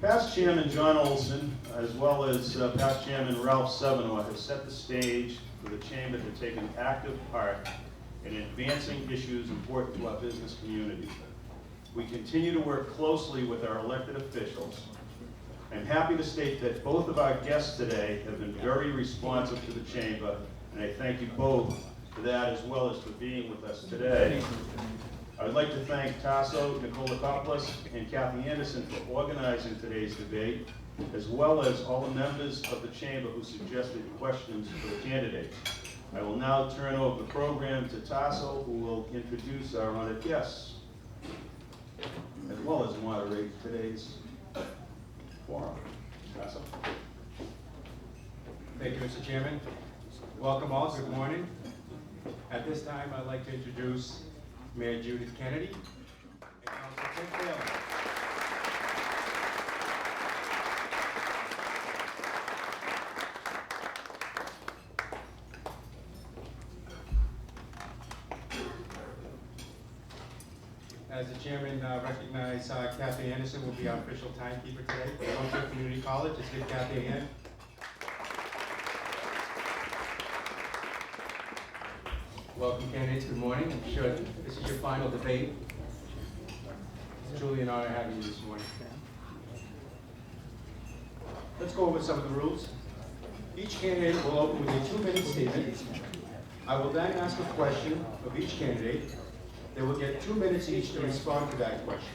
Past Chairman John Olson, as well as past Chairman Ralph Sevenour, have set the stage for the Chamber to take an active part in advancing issues important to our business community. We continue to work closely with our elected officials. I'm happy to state that both of our guests today have been very responsive to the Chamber, and I thank you both for that, as well as for being with us today. I would like to thank Tasso Nikolakopoulos and Kathy Anderson for organizing today's debate, as well as all the members of the Chamber who suggested questions for the candidates. I will now turn over the program to Tasso, who will introduce our honored guests, as well as moderate today's forum. Tasso. Thank you, Mr. Chairman. Welcome all. Good morning. At this time, I'd like to introduce Mayor Judy Kennedy and Councilor Tim Taylor. As the chairman recognized, Kathy Anderson will be our official timekeeper today for Northfield Community College. Let's give Kathy a hand. Welcome, candidates. Good morning. I'm sure this is your final debate. It's truly an honor having you this morning. Let's go over some of the rules. Each candidate will open with a 2-minute statement. I will then ask a question of each candidate. They will get 2 minutes each to respond to that question,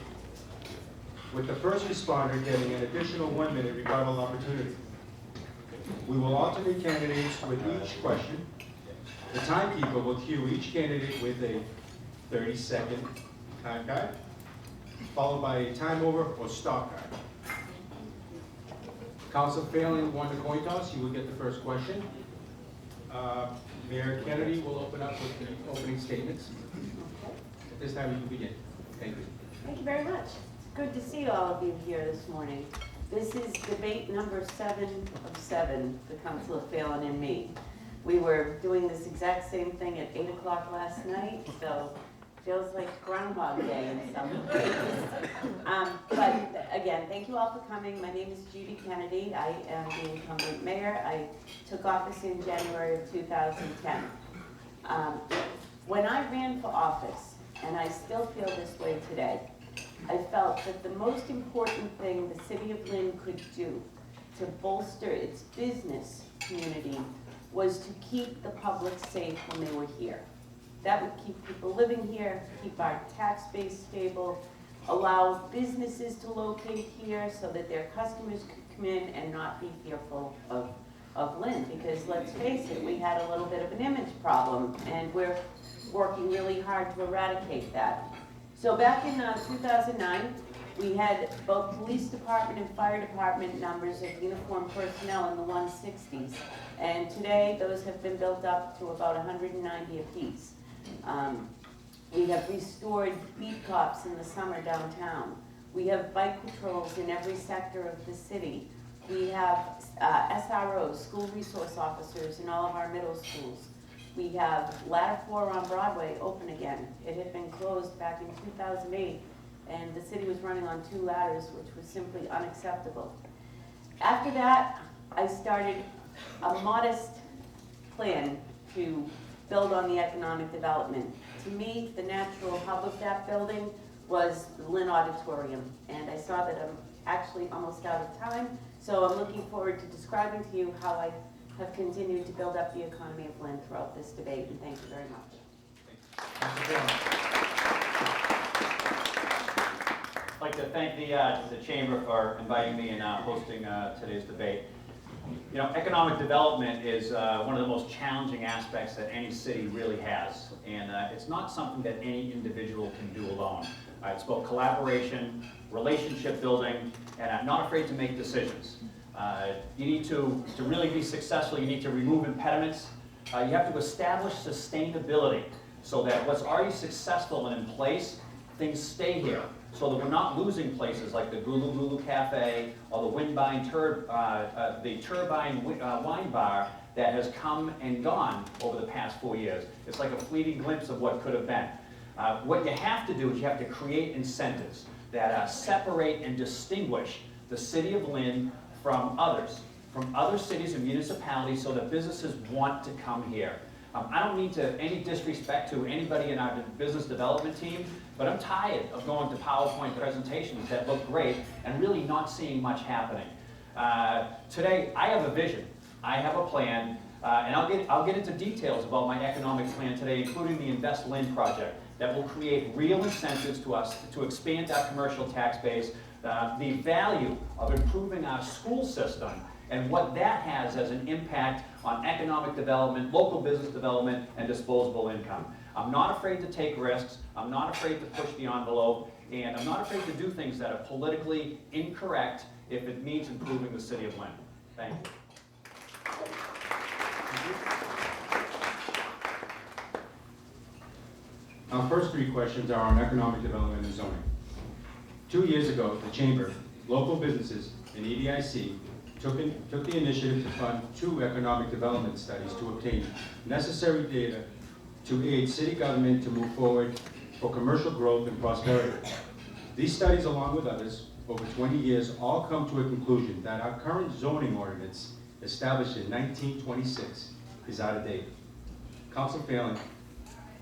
with the first responder getting an additional 1-minute rebuttal opportunity. We will alternate candidates with each question. The timekeeper will cue each candidate with a 30-second time card, followed by a time over or stop card. Council Phelan won the coin toss. You will get the first question. Mayor Kennedy will open up with the opening statements. At this time, you can begin. Thank you. Thank you very much. It's good to see all of you here this morning. This is debate number 7 of 7 for Councilor Phelan and me. We were doing this exact same thing at 8 o'clock last night, so it feels like Groundhog Day in some ways. But again, thank you all for coming. My name is Judy Kennedy. I am the incumbent mayor. I took office in January of 2010. When I ran for office, and I still feel this way today, I felt that the most important thing the city of Lynn could do to bolster its business community was to keep the public safe when they were here. That would keep people living here, keep our tax base stable, allow businesses to locate here so that their customers could come in and not be fearful of Lynn. Because let's face it, we had a little bit of an image problem, and we're working really hard to eradicate that. So back in 2009, we had both police department and fire department numbers of uniformed personnel in the 160s. And today, those have been built up to about 190 apiece. We have restored beat cops in the summer downtown. We have bike patrols in every sector of the city. We have SROs, school resource officers, in all of our middle schools. We have Ladder 4 on Broadway open again. It had been closed back in 2008, and the city was running on 2 ladders, which was simply unacceptable. After that, I started a modest plan to build on the economic development. To me, the natural hub of that building was the Lynn Auditorium, and I saw that I'm actually almost out of time, so I'm looking forward to describing to you how I have continued to build up the economy of Lynn throughout this debate, and thank you very much. I'd like to thank the Chamber for inviting me and hosting today's debate. You know, economic development is one of the most challenging aspects that any city really has, and it's not something that any individual can do alone. It's about collaboration, relationship building, and not afraid to make decisions. You need to really be successful, you need to remove impediments. You have to establish sustainability so that what's already successful and in place, things stay here, so that we're not losing places like the Gulu Gulu Cafe or the Turbine Wine Bar that has come and gone over the past 4 years. It's like a fleeting glimpse of what could have been. What you have to do is you have to create incentives that separate and distinguish the city of Lynn from others, from other cities and municipalities, so that businesses want to come here. I don't mean to any disrespect to anybody in our business development team, but I'm tired of going to PowerPoint presentations that look great and really not seeing much happening. Today, I have a vision, I have a plan, and I'll get into details about my economic plan today, including the Invest Lynn project that will create real incentives to us to expand our commercial tax base, the value of improving our school system, and what that has as an impact on economic development, local business development, and disposable income. I'm not afraid to take risks, I'm not afraid to push the envelope, and I'm not afraid to do things that are politically incorrect if it means improving the city of Lynn. Thank you. Our first three questions are on economic development and zoning. 2 years ago, the Chamber, local businesses, and EDIC took the initiative to fund 2 economic development studies to obtain necessary data to aid city government to move forward for commercial growth and prosperity. These studies, along with others, over 20 years, all come to a conclusion that our current zoning ordinance, established in 1926, is out of date. Councilor Phelan,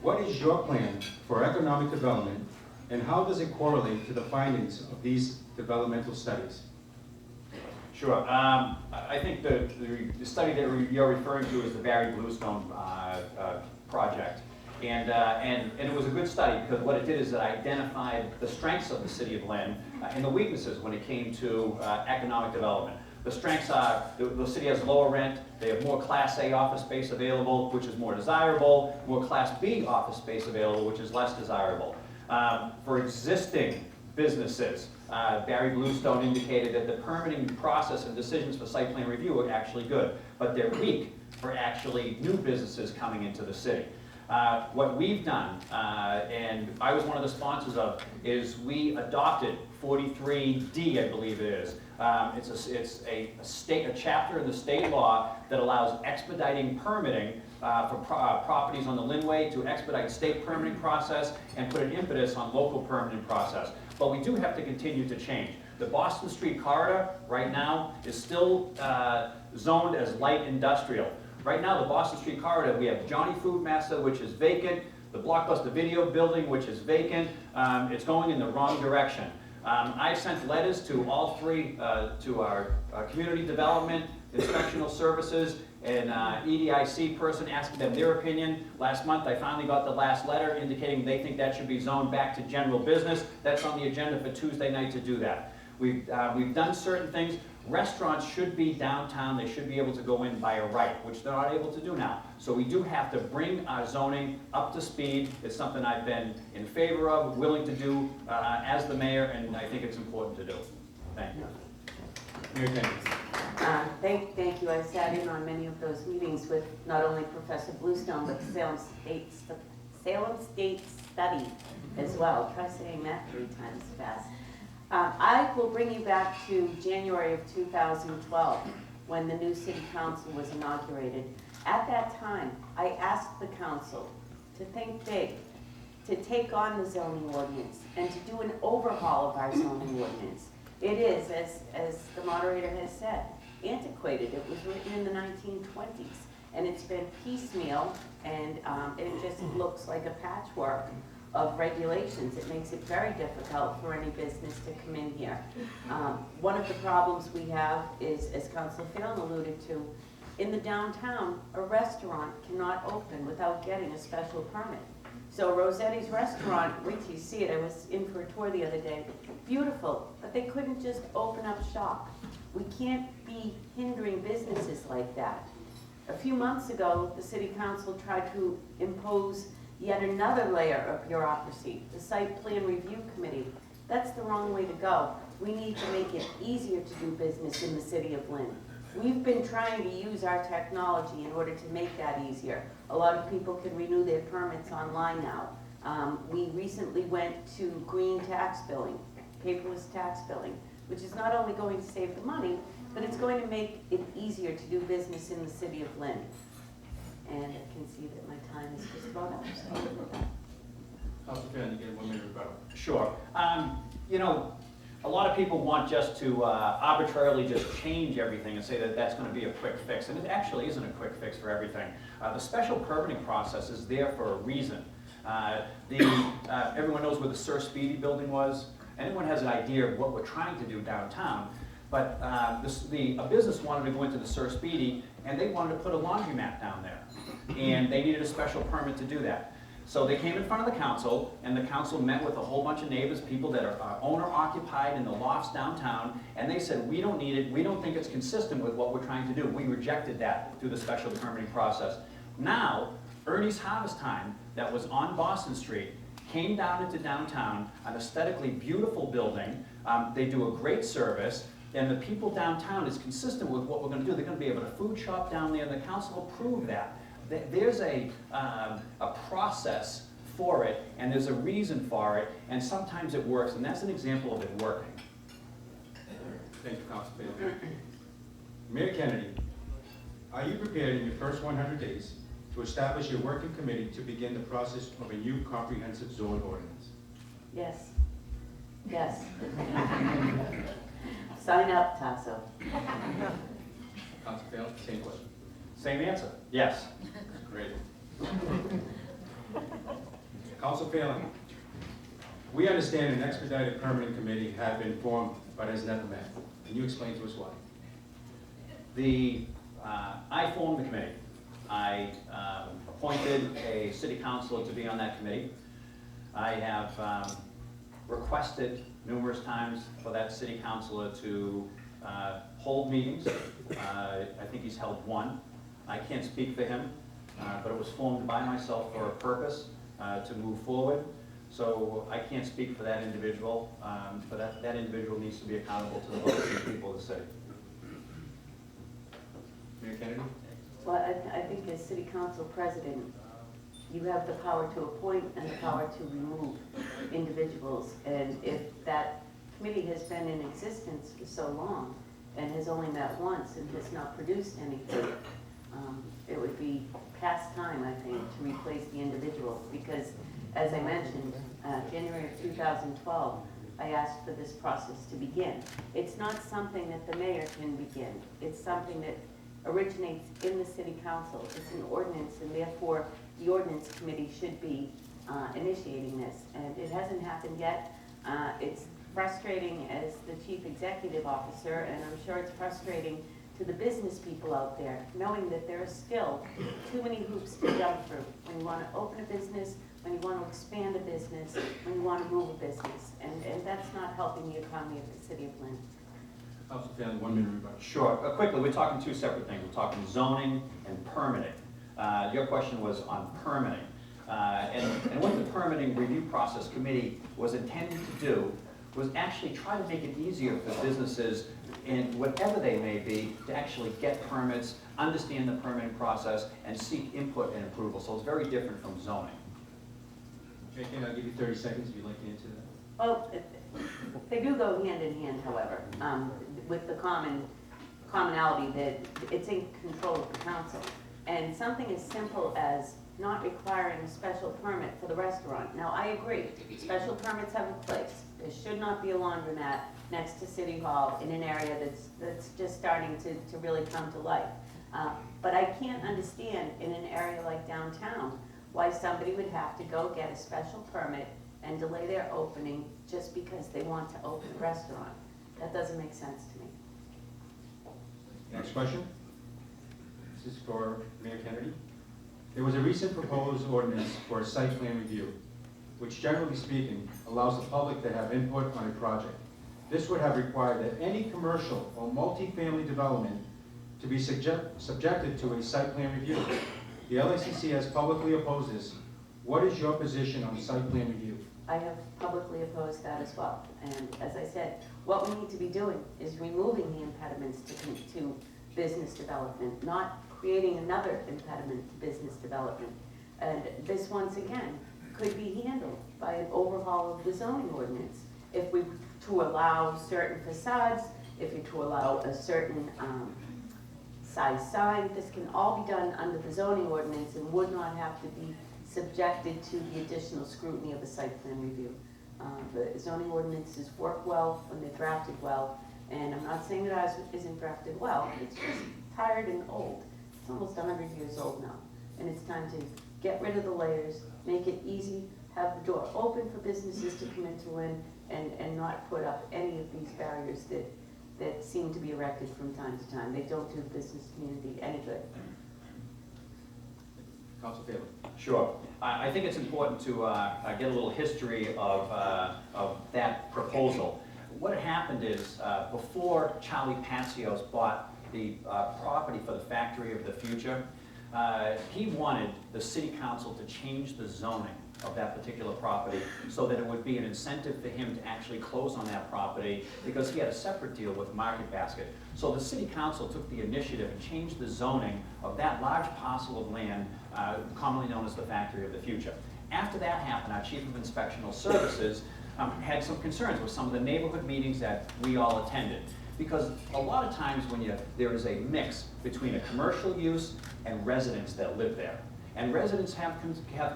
what is your plan for economic development, and how does it correlate to the findings of these developmental studies? Sure. I think the study that you're referring to is the Barry Bluestone project. And it was a good study because what it did is it identified the strengths of the city of Lynn and the weaknesses when it came to economic development. The strengths are the city has lower rent, they have more Class A office space available, which is more desirable, more Class B office space available, which is less desirable. For existing businesses, Barry Bluestone indicated that the permitting process and decisions for site plan review are actually good, but they're weak for actually new businesses coming into the city. What we've done, and I was one of the sponsors of, is we adopted 43D, I believe it is. It's a chapter in the state law that allows expediting permitting for properties on the Lynnway to expedite state permitting process and put an impetus on local permitting process. But we do have to continue to change. The Boston Street corridor right now is still zoned as light industrial. Right now, the Boston Street corridor, we have Johnny Food Master, which is vacant, the Blockbuster Video Building, which is vacant. It's going in the wrong direction. I sent letters to all three, to our community development, inspectional services, and EDIC person asking them their opinion. Last month, I finally got the last letter indicating they think that should be zoned back to general business. That's on the agenda for Tuesday night to do that. We've done certain things. Restaurants should be downtown. They should be able to go in by a right, which they're not able to do now. So we do have to bring our zoning up to speed. It's something I've been in favor of, willing to do as the mayor, and I think it's important to do. Thank you. Mayor Kennedy. Thank you. I sat in on many of those meetings with not only Professor Bluestone, but Salem State Study as well. Try saying that 3 times fast. I will bring you back to January of 2012 when the new city council was inaugurated. At that time, I asked the council to think big, to take on the zoning ordinance, and to do an overhaul of our zoning ordinance. It is, as the moderator has said, antiquated. It was written in the 1920s, and it's been piecemeal, and it just looks like a patchwork of regulations. It makes it very difficult for any business to come in here. One of the problems we have is, as Councilor Phelan alluded to, in the downtown, a restaurant cannot open without getting a special permit. So Rossetti's restaurant, wait till you see it, I was in for a tour the other day, beautiful, but they couldn't just open up shop. We can't be hindering businesses like that. A few months ago, the city council tried to impose yet another layer of bureaucracy, the site plan review committee. That's the wrong way to go. We need to make it easier to do business in the city of Lynn. We've been trying to use our technology in order to make that easier. A lot of people can renew their permits online now. We recently went to green tax billing, paperless tax billing, which is not only going to save the money, but it's going to make it easier to do business in the city of Lynn. And I can see that my time is just about up, so. Councilor Phelan, you get 1 minute rebuttal. Sure. You know, a lot of people want just to arbitrarily just change everything and say that that's going to be a quick fix, and it actually isn't a quick fix for everything. The special permitting process is there for a reason. Everyone knows where the Sir Speedy building was. Anyone has an idea of what we're trying to do downtown, but a business wanted to go into the Sir Speedy, and they wanted to put a laundromat down there, and they needed a special permit to do that. So they came in front of the council, and the council met with a whole bunch of neighbors, people that are owner-occupied in the lofts downtown, and they said, we don't need it, we don't think it's consistent with what we're trying to do. We rejected that through the special permitting process. Now, Ernie's Harvest Time, that was on Boston Street, came down into downtown, an aesthetically beautiful building. They do a great service, and the people downtown is consistent with what we're going to do. They're going to be able to food shop down there, and the council approved that. There's a process for it, and there's a reason for it, and sometimes it works, and that's an example of it working. Thank you, Councilor Bailey. Mayor Kennedy, are you prepared in your first 100 days to establish a working committee to begin the process of a new comprehensive zone ordinance? Yes. Yes. Sign up, Tasso. Councilor Bailey, same question. Same answer, yes. Great. Council Phelan, we understand an expedited permitting committee had been formed but has never met. Can you explain to us why? I formed the committee. I appointed a city councilor to be on that committee. I have requested numerous times for that city councilor to hold meetings. I think he's held one. I can't speak for him, but it was formed by myself for a purpose, to move forward. So I can't speak for that individual, but that individual needs to be accountable to the voters and the people of the city. Mayor Kennedy? Well, I think as city council president, you have the power to appoint and the power to remove individuals. And if that committee has been in existence for so long and has only met once and has not produced anything, it would be past time, I think, to replace the individual. Because, as I mentioned, January of 2012, I asked for this process to begin. It's not something that the mayor can begin. It's something that originates in the city council. It's an ordinance, and therefore the ordinance committee should be initiating this. And it hasn't happened yet. It's frustrating as the chief executive officer, and I'm sure it's frustrating to the business people out there, knowing that there are still too many hoops to jump through when you want to open a business, when you want to expand a business, when you want to move a business. And that's not helping the economy of the city of Lynn. Council Phelan, 1 minute rebuttal. Sure. Quickly, we're talking two separate things. We're talking zoning and permitting. Your question was on permitting. And what the permitting review process committee was intended to do was actually try to make it easier for businesses, in whatever they may be, to actually get permits, understand the permitting process, and seek input and approval. So it's very different from zoning. Okay, I'll give you 30 seconds if you'd like to answer that. Well, they do go hand in hand, however, with the commonality that it's in control of the council. And something as simple as not requiring a special permit for the restaurant. Now, I agree, special permits have a place. There should not be a laundromat next to City Hall in an area that's just starting to really come to life. But I can't understand in an area like downtown why somebody would have to go get a special permit and delay their opening just because they want to open a restaurant. That doesn't make sense to me. Next question. This is for Mayor Kennedy. There was a recent proposed ordinance for a site plan review, which generally speaking allows the public to have input on a project. This would have required that any commercial or multifamily development to be subjected to a site plan review. The LACC has publicly opposed this. What is your position on site plan review? I have publicly opposed that as well. And as I said, what we need to be doing is removing the impediments to business development, not creating another impediment to business development. And this, once again, could be handled by an overhaul of the zoning ordinance. If we to allow certain facades, if we to allow a certain size sign, this can all be done under the zoning ordinance and would not have to be subjected to the additional scrutiny of a site plan review. The zoning ordinances work well when they're drafted well, and I'm not saying that ours isn't drafted well, it's just tired and old. It's almost 100 years old now, and it's time to get rid of the layers, make it easy, have the door open for businesses to come into Lynn, and not put up any of these barriers that seem to be erected from time to time. They don't do the business community any good. Council Phelan. Sure. I think it's important to get a little history of that proposal. What had happened is, before Charlie Patsios bought the property for the Factory of the Future, he wanted the city council to change the zoning of that particular property so that it would be an incentive for him to actually close on that property, because he had a separate deal with Market Basket. So the city council took the initiative and changed the zoning of that large parcel of land, commonly known as the Factory of the Future. After that happened, our Chief of Inspectional Services had some concerns with some of the neighborhood meetings that we all attended. Because a lot of times when there is a mix between a commercial use and residents that live there. And residents have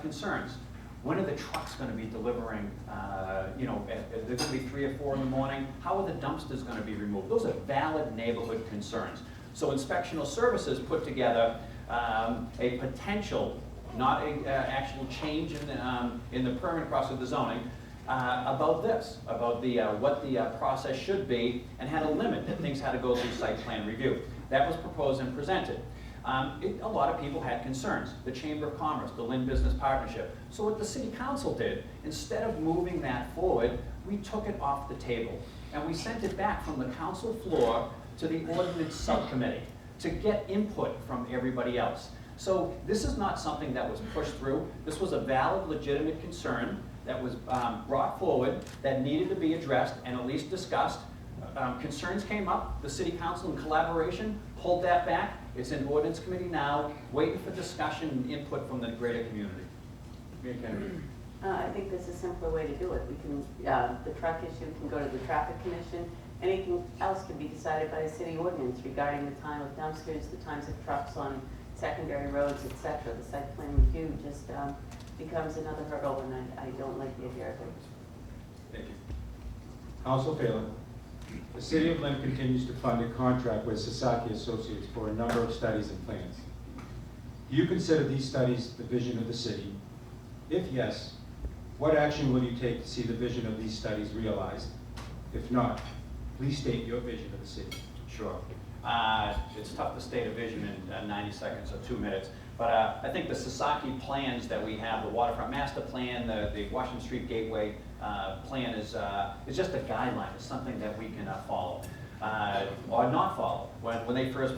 concerns. When are the trucks going to be delivering, they're going to be 3 or 4 in the morning? How are the dumpsters going to be removed? Those are valid neighborhood concerns. So Inspectional Services put together a potential, not an actual change in the permanent process of the zoning, about this, about what the process should be, and had a limit that things had to go through site plan review. That was proposed and presented. A lot of people had concerns. The Chamber of Commerce, the Lynn Business Partnership. So what the City Council did, instead of moving that forward, we took it off the table. And we sent it back from the council floor to the Ordinance Subcommittee to get input from everybody else. So this is not something that was pushed through. This was a valid, legitimate concern that was brought forward that needed to be addressed and at least discussed. Concerns came up. The City Council, in collaboration, pulled that back. It's in Ordinance Committee now, waiting for discussion and input from the greater community. Mayor Kennedy. I think there's a simpler way to do it. We can, the truck issue can go to the Traffic Commission. Anything else can be decided by the city ordinance regarding the time of dumpsters, the times of trucks on secondary roads, etc. The site plan review just becomes another hurdle, and I don't like the idea of it. Thank you. Council Phelan. The City of Lynn continues to fund a contract with Sasaki Associates for a number of studies and plans. Do you consider these studies the vision of the city? If yes, what action will you take to see the vision of these studies realized? If not, please state your vision of the city. Sure. It's tough to state a vision in 90 seconds or 2 minutes, but I think the Sasaki plans that we have, the Waterfront Master Plan, the Washington Street Gateway plan is just a guideline. It's something that we can follow or not follow. When they first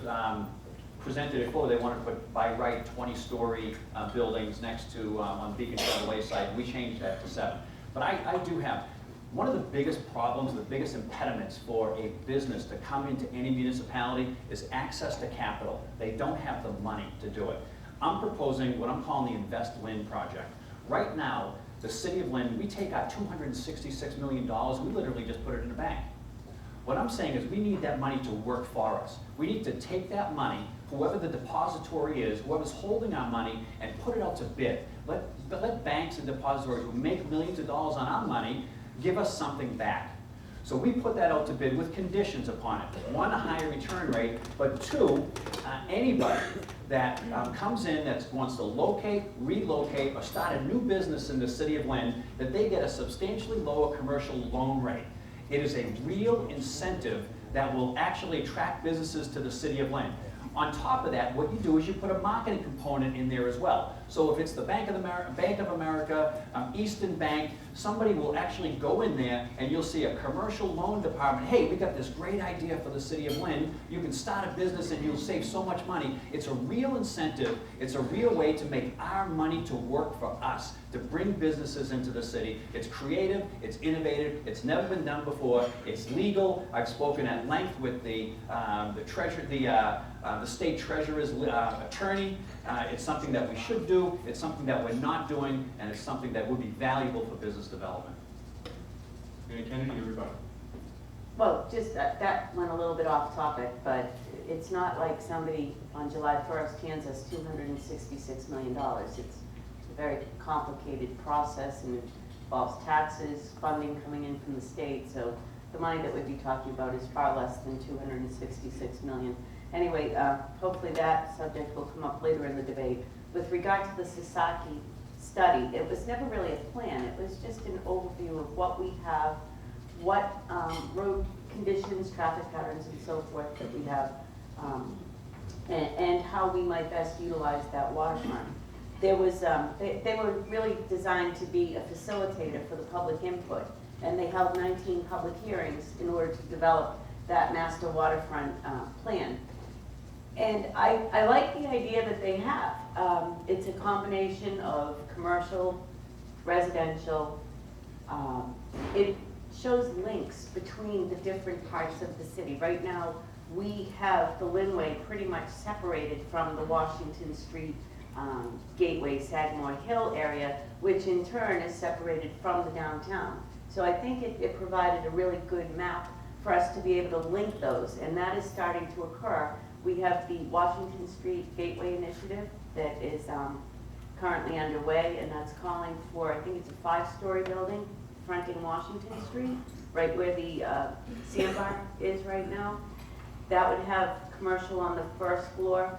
presented it forward, they wanted to put by right 20-story buildings next to on Beacon Chevrolet site. We changed that to 7. But I do have one of the biggest problems, the biggest impediments for a business to come into any municipality is access to capital. They don't have the money to do it. I'm proposing what I'm calling the Invest Lynn project. Right now, the City of Lynn, we take our $266 million, we literally just put it in a bank. What I'm saying is we need that money to work for us. We need to take that money, whoever the depository is, whoever's holding our money, and put it out to bid. Let banks and depositories who make millions of dollars on our money give us something back. So we put that out to bid with conditions upon it. 1, a higher return rate, but 2, anybody that comes in that wants to locate, relocate, or start a new business in the City of Lynn, that they get a substantially lower commercial loan rate. It is a real incentive that will actually attract businesses to the City of Lynn. On top of that, what you do is you put a marketing component in there as well. So if it's the Bank of America, Eastern Bank, somebody will actually go in there and you'll see a commercial loan department. Hey, we got this great idea for the City of Lynn. You can start a business and you'll save so much money. It's a real incentive. It's a real way to make our money to work for us, to bring businesses into the city. It's creative, it's innovative, it's never been done before, it's legal. I've spoken at length with the state treasurer's attorney. It's something that we should do, it's something that we're not doing, and it's something that would be valuable for business development. Mayor Kennedy, your rebuttal. Well, just that went a little bit off topic, but it's not like somebody on July 1st hands us $266 million. It's a very complicated process, and involves taxes, funding coming in from the state, so the money that we'd be talking about is far less than 266 million. Anyway, hopefully that subject will come up later in the debate. With regard to the Sasaki study, it was never really a plan. It was just an overview of what we have, what road conditions, traffic patterns, and so forth that we have, and how we might best utilize that waterfront. There was, they were really designed to be a facilitator for the public input, and they held 19 public hearings in order to develop that master waterfront plan. And I like the idea that they have. It's a combination of commercial, residential. It shows links between the different parts of the city. Right now, we have the Lynn pretty much separated from the Washington Street Gateway, Sagamore Hill area, which in turn is separated from the downtown. So I think it provided a really good map for us to be able to link those, and that is starting to occur. We have the Washington Street Gateway Initiative that is currently underway, and that's calling for, I think it's a 5-story building fronting Washington Street, right where the sandbar is right now. That would have commercial on the first floor,